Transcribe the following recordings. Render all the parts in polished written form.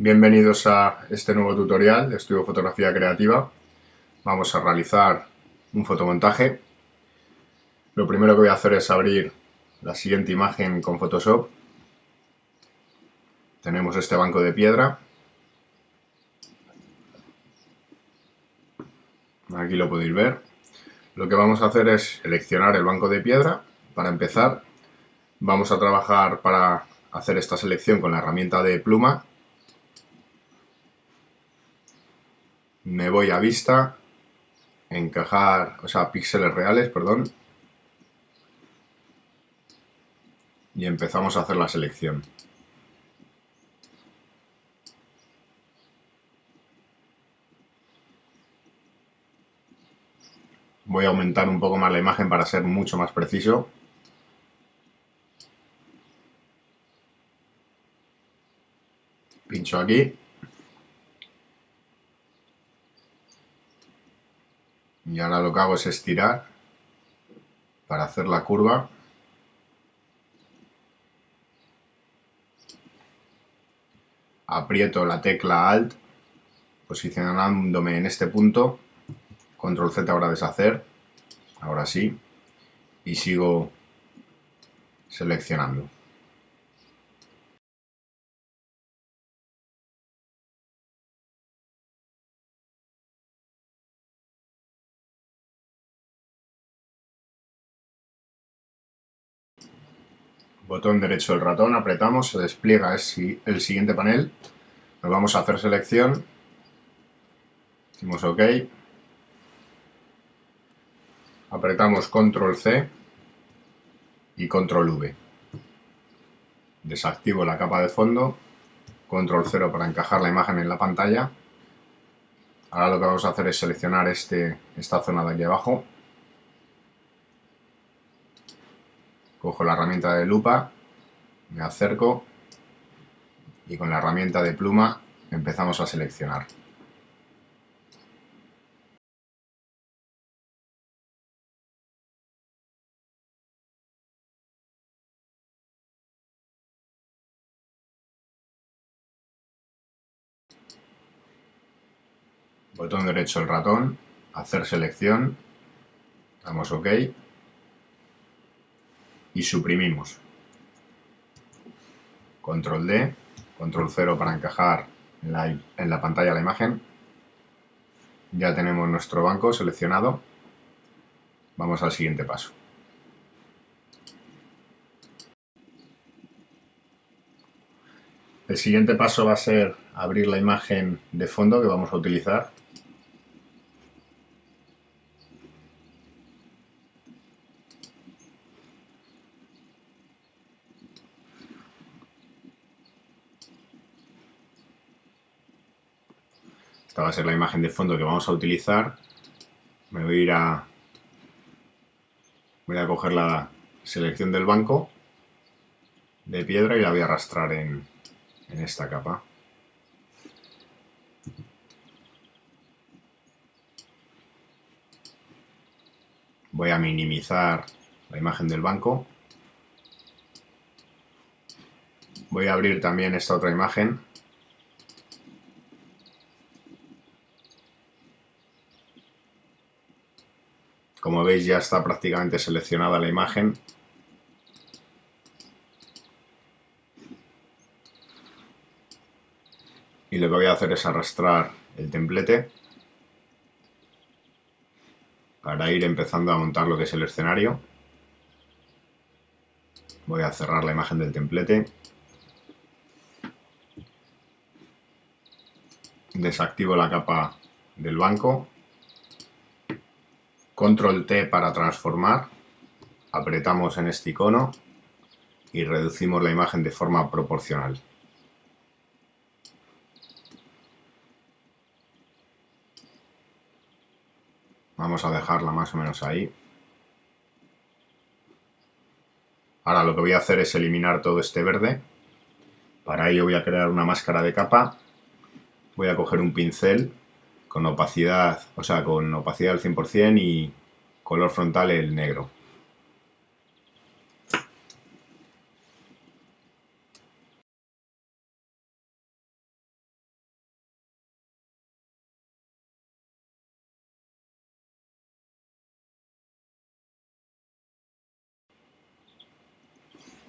Bienvenidos a este nuevo tutorial de estudio fotografía creativa. Vamos a realizar un fotomontaje. Lo primero que voy a hacer es abrir la siguiente imagen con Photoshop. Tenemos este banco de piedra. Aquí lo podéis ver. Lo que vamos a hacer es seleccionar el banco de piedra. Para empezar, vamos a trabajar para hacer esta selección con la herramienta de pluma. Me voy a vista, encajar, píxeles reales, perdón. Y empezamos a hacer la selección. Voy a aumentar un poco más la imagen para ser mucho más preciso. Pincho aquí. Y ahora lo que hago es estirar para hacer la curva. Aprieto la tecla Alt, posicionándome en este punto. Control Z para deshacer. Ahora sí. Y sigo seleccionando. Botón derecho del ratón, apretamos, se despliega el siguiente panel. Nos vamos a hacer selección. Decimos OK. Apretamos Control C y Control V. Desactivo la capa de fondo. Control 0 para encajar la imagen en la pantalla. Ahora lo que vamos a hacer es seleccionar esta zona de aquí abajo. Cojo la herramienta de lupa, me acerco y con la herramienta de pluma empezamos a seleccionar. Botón derecho del ratón, hacer selección, damos OK y suprimimos. Control D, Control 0 para encajar en la pantalla la imagen. Ya tenemos nuestro banco seleccionado. Vamos al siguiente paso. El siguiente paso va a ser abrir la imagen de fondo que vamos a utilizar. Esta va a ser la imagen de fondo que vamos a utilizar. Voy a coger la selección del banco de piedra y la voy a arrastrar en esta capa. Voy a minimizar la imagen del banco. Voy a abrir también esta otra imagen. Como veis, ya está prácticamente seleccionada la imagen. Y lo que voy a hacer es arrastrar el templete para ir empezando a montar lo que es el escenario. Voy a cerrar la imagen del templete. Desactivo la capa del banco. Control T para transformar. Apretamos en este icono y reducimos la imagen de forma proporcional. Vamos a dejarla más o menos ahí. Ahora lo que voy a hacer es eliminar todo este verde. Para ello voy a crear una máscara de capa. Voy a coger un pincel con opacidad, con opacidad al 100% y color frontal el negro.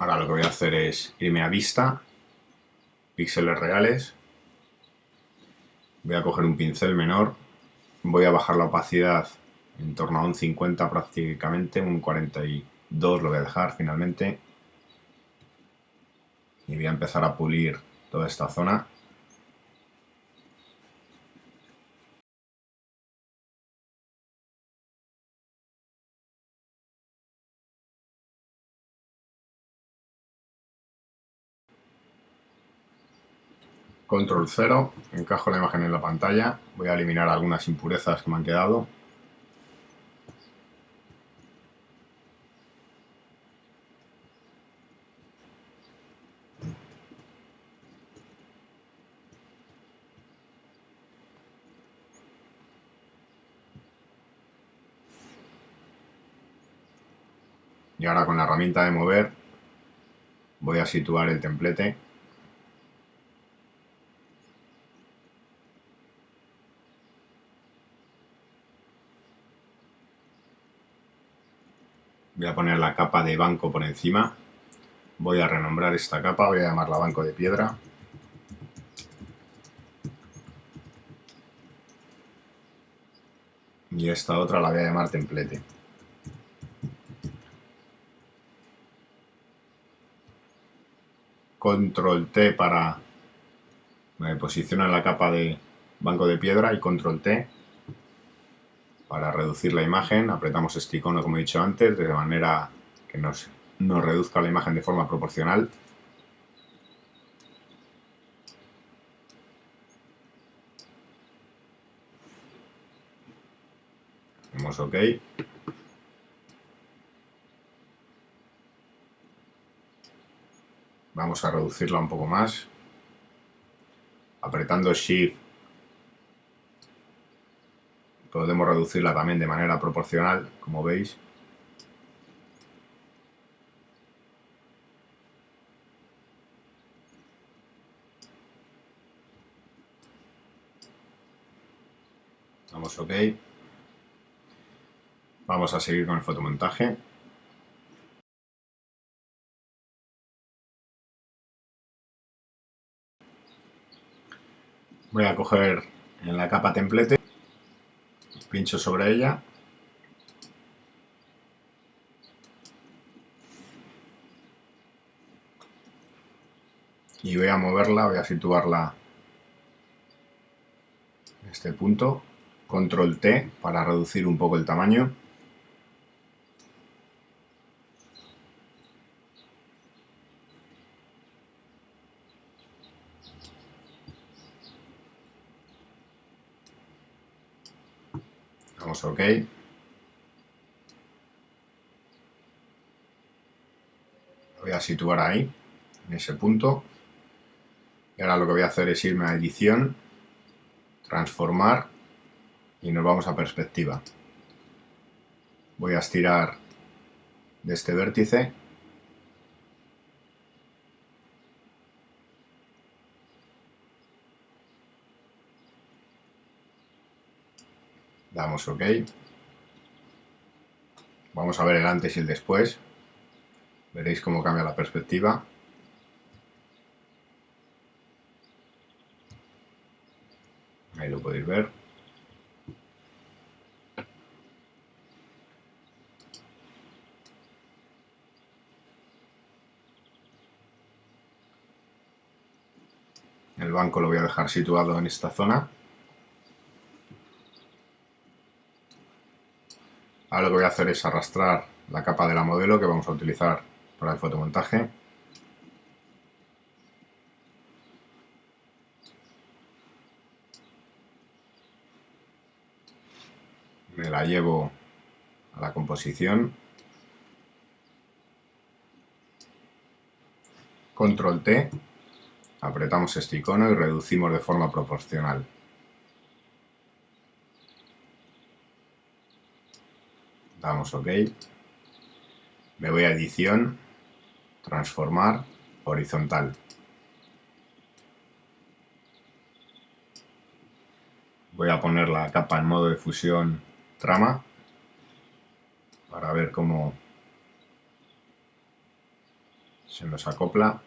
Ahora lo que voy a hacer es irme a vista, píxeles reales, voy a coger un pincel menor, voy a bajar la opacidad en torno a un 50 prácticamente, un 42 lo voy a dejar finalmente, y voy a empezar a pulir toda esta zona. Control 0, encajo la imagen en la pantalla, voy a eliminar algunas impurezas que me han quedado. Y ahora con la herramienta de mover voy a situar el templete. Voy a poner la capa de banco por encima. Voy a renombrar esta capa, voy a llamarla banco de piedra. Y esta otra la voy a llamar templete. Control T para posicionar la capa de banco de piedra y Control T para reducir la imagen. Apretamos este icono como he dicho antes, de manera que nos reduzca la imagen de forma proporcional. Hacemos OK. Vamos a reducirla un poco más. Apretando Shift podemos reducirla también de manera proporcional, como veis. Damos OK. Vamos a seguir con el fotomontaje. Voy a coger en la capa templete, pincho sobre ella y voy a moverla, voy a situarla en este punto. Control T para reducir un poco el tamaño. Damos OK. Lo voy a situar ahí, en ese punto. Y ahora lo que voy a hacer es irme a edición, transformar y nos vamos a perspectiva. Voy a estirar de este vértice. Damos OK. Vamos a ver el antes y el después. Veréis cómo cambia la perspectiva. Ahí lo podéis ver. El banco lo voy a dejar situado en esta zona. Ahora lo que voy a hacer es arrastrar la capa de la modelo que vamos a utilizar para el fotomontaje. Me la llevo a la composición. Control T. Apretamos este icono y reducimos de forma proporcional. Damos OK. Me voy a edición, transformar, horizontal. Voy a poner la capa en modo de fusión trama para ver cómo se nos acopla.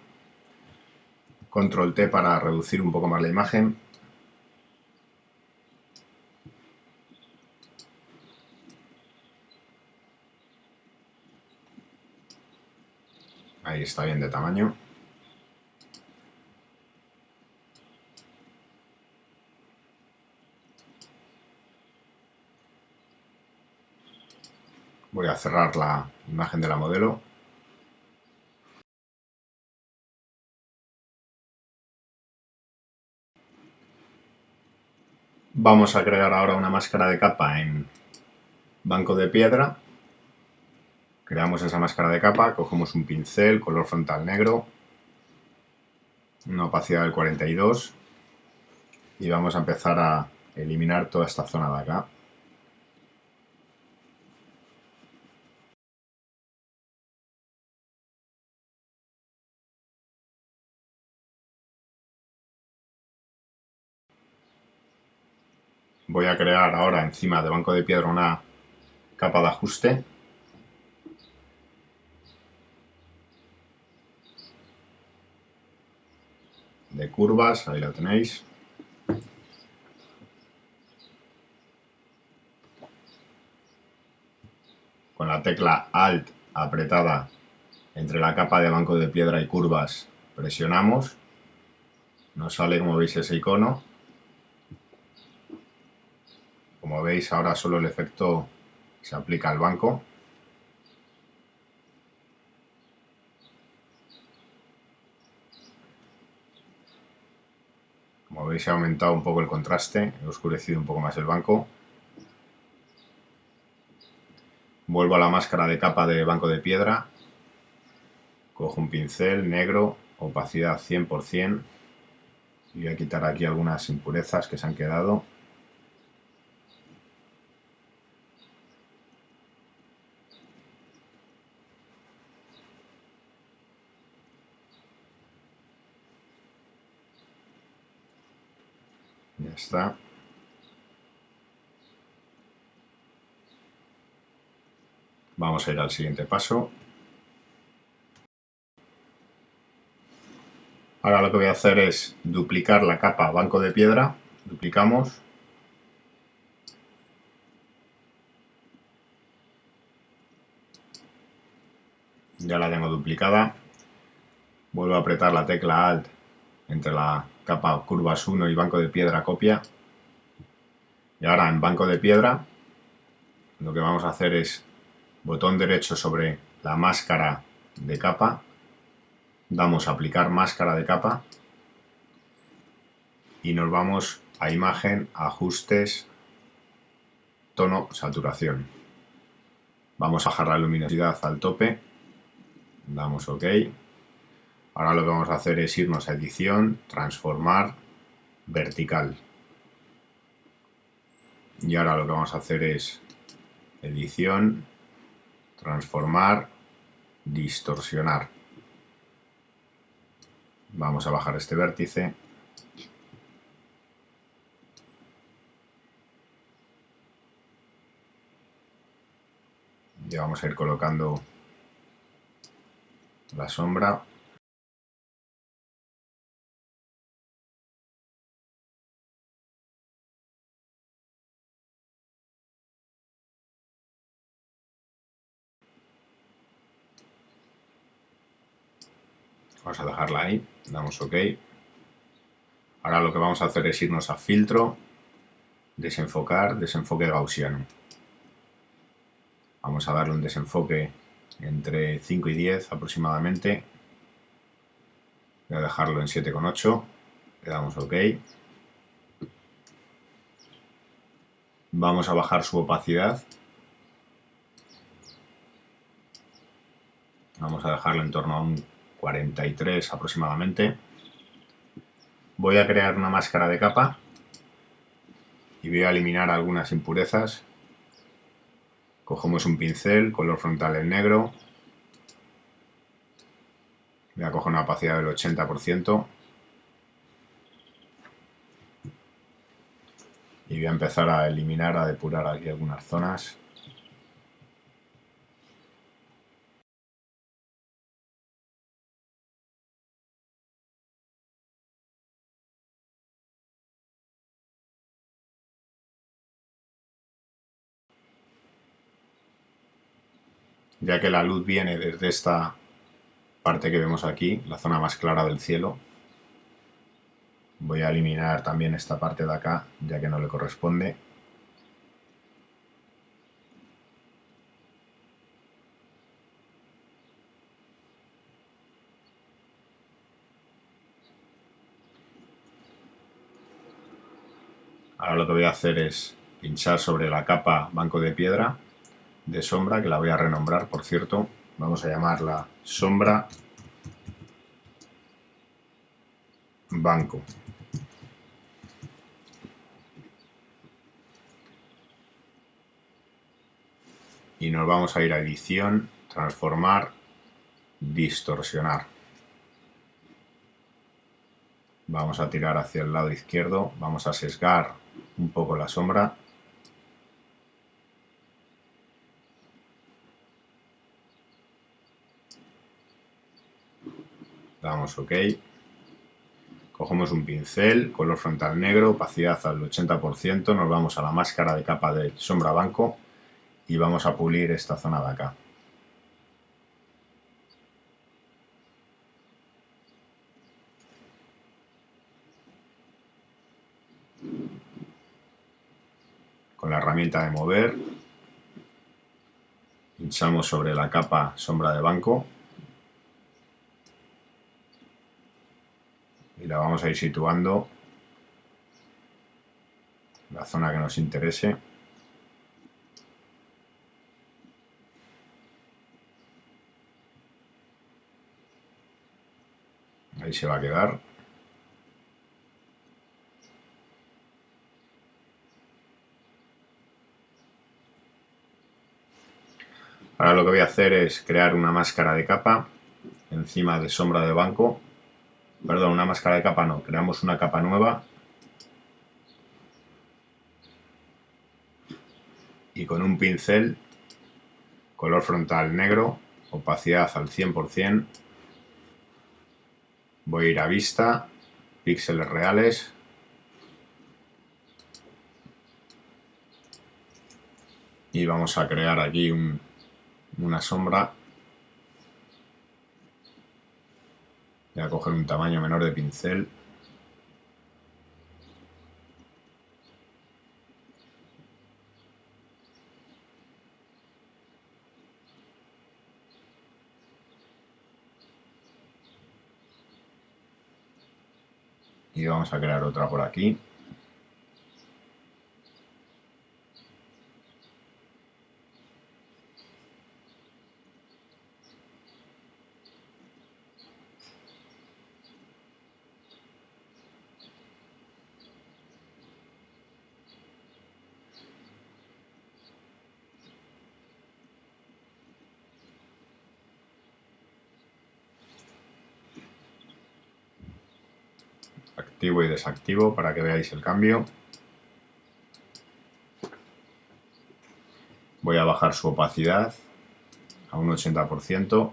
Control T para reducir un poco más la imagen. Ahí está bien de tamaño. Voy a cerrar la imagen de la modelo. Vamos a crear ahora una máscara de capa en banco de piedra. Creamos esa máscara de capa, cogemos un pincel, color frontal negro, una opacidad del 42 y vamos a empezar a eliminar toda esta zona de acá. Voy a crear ahora encima de banco de piedra una capa de ajuste. De curvas, ahí lo tenéis. Con la tecla Alt apretada entre la capa de banco de piedra y curvas presionamos. Nos sale, como veis, ese icono. Como veis, ahora solo el efecto se aplica al banco. Como veis, he aumentado un poco el contraste, he oscurecido un poco más el banco. Vuelvo a la máscara de capa de banco de piedra. Cojo un pincel negro, opacidad 100%. Y voy a quitar aquí algunas impurezas que se han quedado. Ya está. Vamos a ir al siguiente paso. Ahora lo que voy a hacer es duplicar la capa banco de piedra. Duplicamos. Ya la tengo duplicada. Vuelvo a apretar la tecla Alt entre la capa curvas 1 y banco de piedra copia. Y ahora en banco de piedra lo que vamos a hacer es botón derecho sobre la máscara de capa. Damos a aplicar máscara de capa. Y nos vamos a imagen, ajustes, tono, saturación. Vamos a bajar la luminosidad al tope. Damos OK. Ahora lo que vamos a hacer es irnos a edición, transformar, vertical. Y ahora lo que vamos a hacer es edición, transformar, distorsionar. Vamos a bajar este vértice. Y vamos a ir colocando la sombra. Vamos a dejarla ahí, damos OK. Ahora lo que vamos a hacer es irnos a filtro, desenfocar, desenfoque gaussiano. Vamos a darle un desenfoque entre 5 y 10 aproximadamente. Voy a dejarlo en 7,8. Le damos OK. Vamos a bajar su opacidad. Vamos a dejarlo en torno a un 43 aproximadamente. Voy a crear una máscara de capa y voy a eliminar algunas impurezas. Cogemos un pincel, color frontal en negro. Voy a coger una opacidad del 80%. Y voy a empezar a eliminar, a depurar aquí algunas zonas. ya que la luz viene desde esta parte que vemos aquí, la zona más clara del cielo. Voy a eliminar también esta parte de acá, ya que no le corresponde. Ahora lo que voy a hacer es pinchar sobre la capa banco de piedra de sombra, que la voy a renombrar, por cierto. Vamos a llamarla sombra banco. Y nos vamos a ir a edición, transformar, distorsionar. Vamos a tirar hacia el lado izquierdo, vamos a sesgar un poco la sombra. Damos OK. Cogemos un pincel, color frontal negro, opacidad al 80%, nos vamos a la máscara de capa de sombra banco y vamos a pulir esta zona de acá. Con la herramienta de mover, pinchamos sobre la capa sombra de banco y la vamos a ir situando en la zona que nos interese. Ahí se va a quedar. Ahora lo que voy a hacer es crear una máscara de capa encima de sombra de banco. Perdón, una máscara de capa no, creamos una capa nueva. Y con un pincel, color frontal negro, opacidad al 100%, voy a ir a vista, píxeles reales, y vamos a crear aquí una sombra. Voy a coger un tamaño menor de pincel. Y vamos a crear otra por aquí. Activo y desactivo para que veáis el cambio. Voy a bajar su opacidad a un 80%.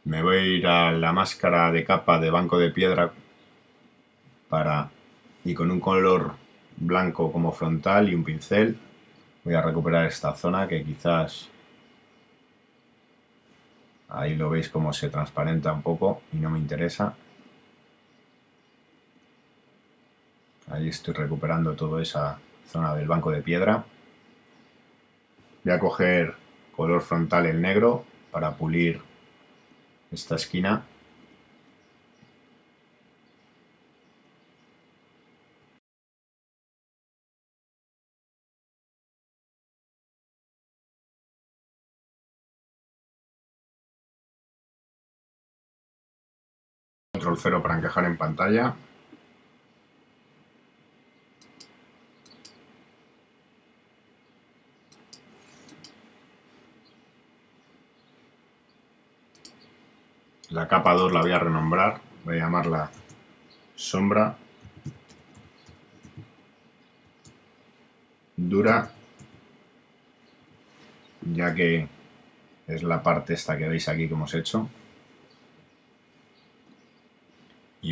Me voy a ir a la máscara de capa de banco de piedra y con un color blanco como frontal y un pincel voy a recuperar esta zona que quizás ahí lo veis como se transparenta un poco y no me interesa. Ahí estoy recuperando toda esa zona del banco de piedra. Voy a coger color frontal en negro para pulir esta esquina. Control 0 para encajar en pantalla. La capa 2 la voy a renombrar, voy a llamarla sombra dura, ya que es la parte esta que veis aquí que hemos hecho.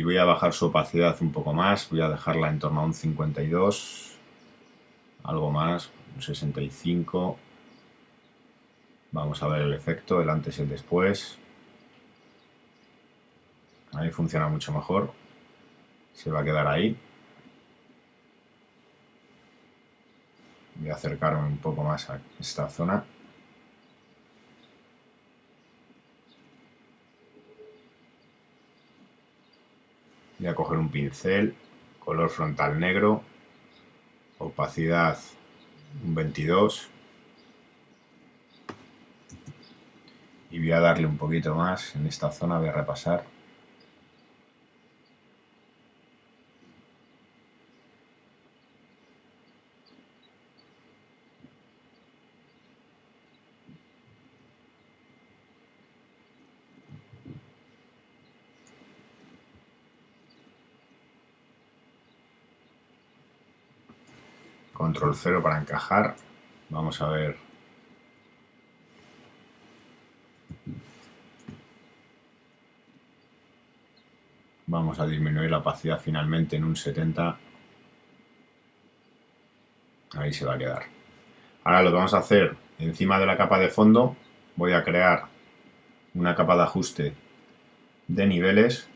y voy a bajar su opacidad un poco más, voy a dejarla en torno a un 52, algo más, un 65. Vamos a ver el efecto, el antes y el después. Ahí funciona mucho mejor, se va a quedar ahí. Voy a acercarme un poco más a esta zona. Voy a coger un pincel, color frontal negro, opacidad un 22 y voy a darle un poquito más en esta zona, voy a repasar. Control 0 para encajar. Vamos a ver. Vamos a disminuir la opacidad finalmente en un 70. Ahí se va a quedar. Ahora lo que vamos a hacer, encima de la capa de fondo, voy a crear una capa de ajuste de niveles.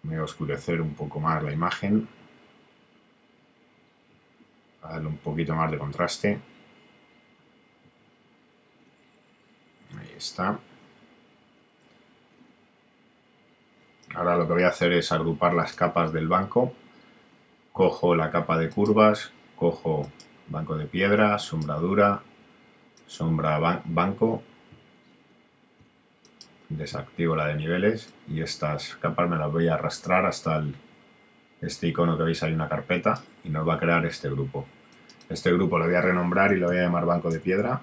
Voy a oscurecer un poco más la imagen, a darle un poquito más de contraste. Ahí está. Ahora lo que voy a hacer es agrupar las capas del banco. Cojo la capa de curvas, cojo banco de piedra, sombradura, sombra banco, desactivo la de niveles y estas capas me las voy a arrastrar hasta este icono que veis ahí, una carpeta, y nos va a crear este grupo. Este grupo lo voy a renombrar y lo voy a llamar banco de piedra.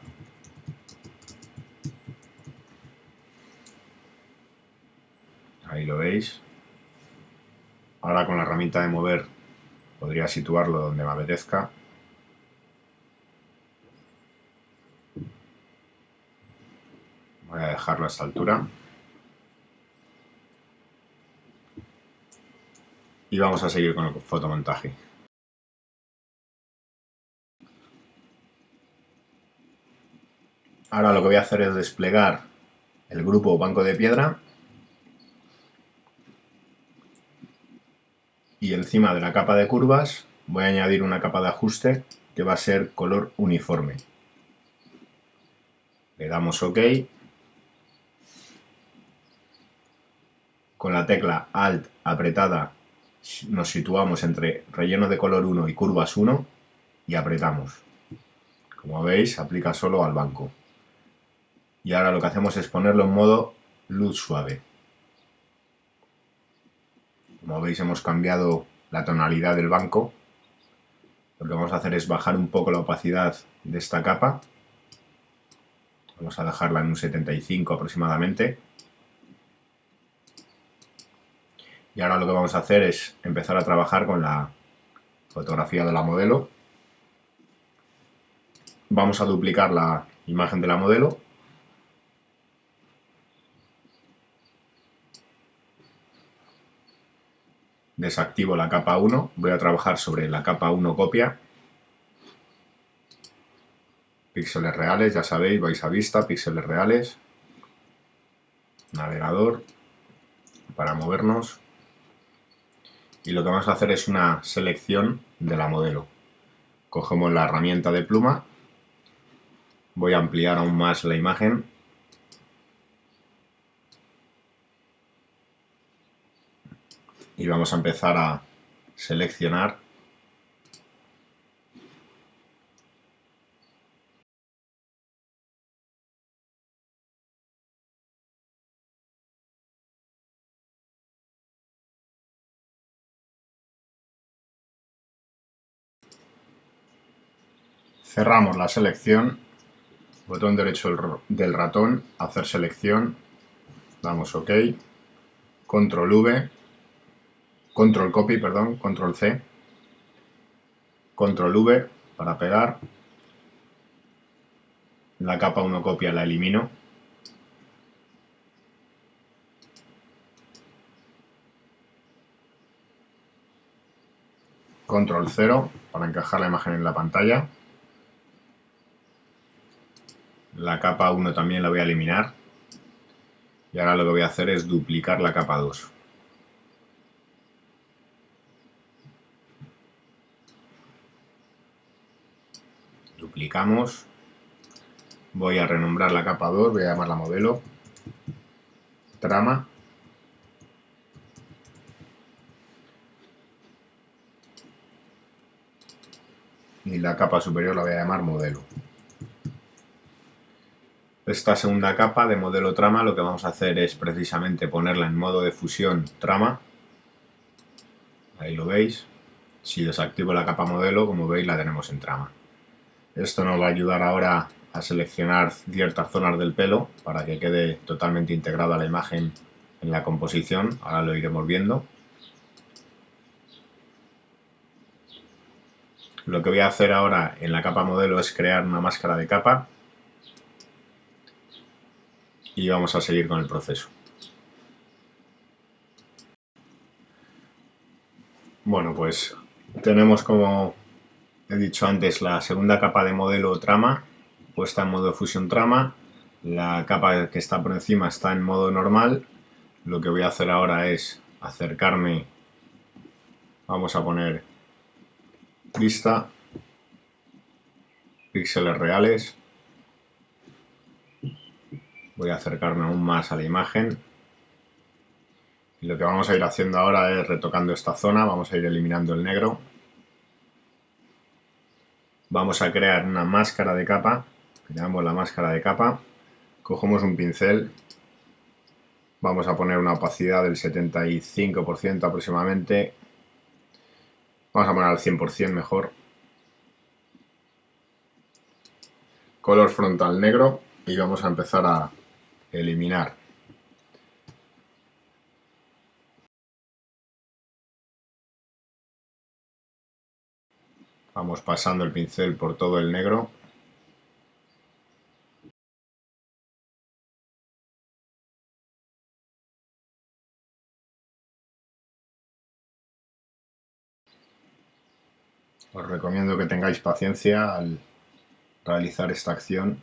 Ahí lo veis. Ahora con la herramienta de mover podría situarlo donde me apetezca. Voy a dejarlo a esta altura. Y vamos a seguir con el fotomontaje. Ahora lo que voy a hacer es desplegar el grupo banco de piedra y encima de la capa de curvas voy a añadir una capa de ajuste que va a ser color uniforme. Le damos OK. Con la tecla Alt apretada nos situamos entre relleno de color 1 y curvas 1 y apretamos. Como veis, aplica solo al banco. Y ahora lo que hacemos es ponerlo en modo luz suave. Como veis, hemos cambiado la tonalidad del banco. Lo que vamos a hacer es bajar un poco la opacidad de esta capa. Vamos a dejarla en un 75 aproximadamente. Y ahora lo que vamos a hacer es empezar a trabajar con la fotografía de la modelo. Vamos a duplicar la imagen de la modelo. Desactivo la capa 1, voy a trabajar sobre la capa 1 copia. Píxeles reales, ya sabéis, vais a vista, píxeles reales. Navegador para movernos. Y lo que vamos a hacer es una selección de la modelo. Cogemos la herramienta de pluma. Voy a ampliar aún más la imagen. Y vamos a empezar a seleccionar. Cerramos la selección. Botón derecho del ratón, hacer selección. Damos OK. Control V. Control Copy, perdón, Control C. Control V para pegar. la capa 1 copia la elimino. Control 0 para encajar la imagen en la pantalla. La capa 1 también la voy a eliminar. Y ahora lo que voy a hacer es duplicar la capa 2. Duplicamos. Voy a renombrar la capa 2, voy a llamarla modelo. Trama. Y la capa superior la voy a llamar modelo. Esta segunda capa de modelo trama lo que vamos a hacer es precisamente ponerla en modo de fusión trama. Ahí lo veis. Si desactivo la capa modelo, como veis, la tenemos en trama. Esto nos va a ayudar ahora a seleccionar ciertas zonas del pelo para que quede totalmente integrada la imagen en la composición. Ahora lo iremos viendo. Lo que voy a hacer ahora en la capa modelo es crear una máscara de capa y vamos a seguir con el proceso. Bueno, pues tenemos, como he dicho antes, la segunda capa de modelo trama puesta en modo fusión trama. La capa que está por encima está en modo normal. Lo que voy a hacer ahora es acercarme. Vamos a poner vista, píxeles reales. Voy a acercarme aún más a la imagen. Y lo que vamos a ir haciendo ahora es retocando esta zona. Vamos a ir eliminando el negro. Vamos a crear una máscara de capa, que llamamos la máscara de capa. Cogemos un pincel. Vamos a poner una opacidad del 75% aproximadamente. Vamos a poner al 100% mejor. Color frontal negro y vamos a empezar a eliminar. Vamos pasando el pincel por todo el negro. Os recomiendo que tengáis paciencia al realizar esta acción.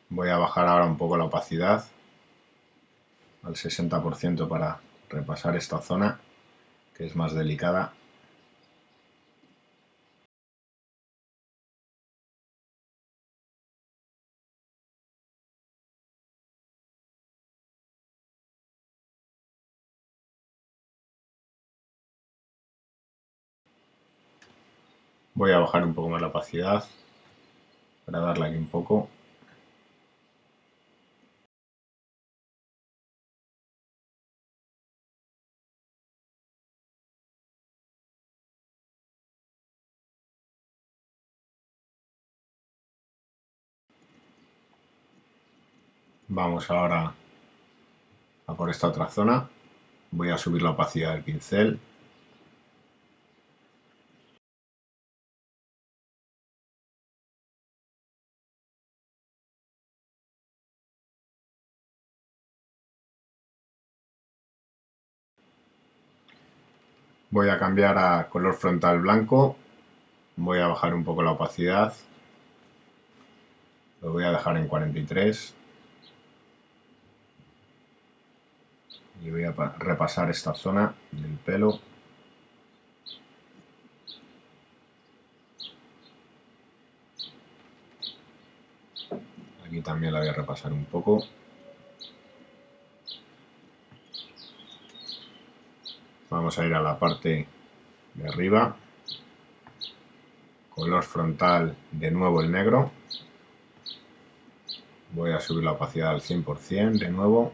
Voy a bajar ahora un poco la opacidad al 60% para repasar esta zona, que es más delicada. Voy a bajar un poco más la opacidad para darle aquí un poco. Vamos ahora a por esta otra zona. Voy a subir la opacidad del pincel. Voy a cambiar a color frontal blanco. Voy a bajar un poco la opacidad. Lo voy a dejar en 43. Y voy a repasar esta zona del pelo. Aquí también la voy a repasar un poco. Vamos a ir a la parte de arriba. Color frontal, de nuevo el negro. Voy a subir la opacidad al 100% de nuevo.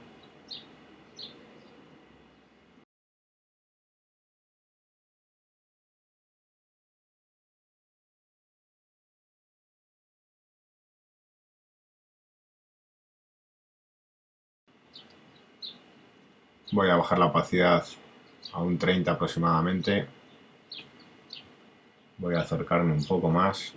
Voy a bajar la opacidad a un 30 aproximadamente. Voy a acercarme un poco más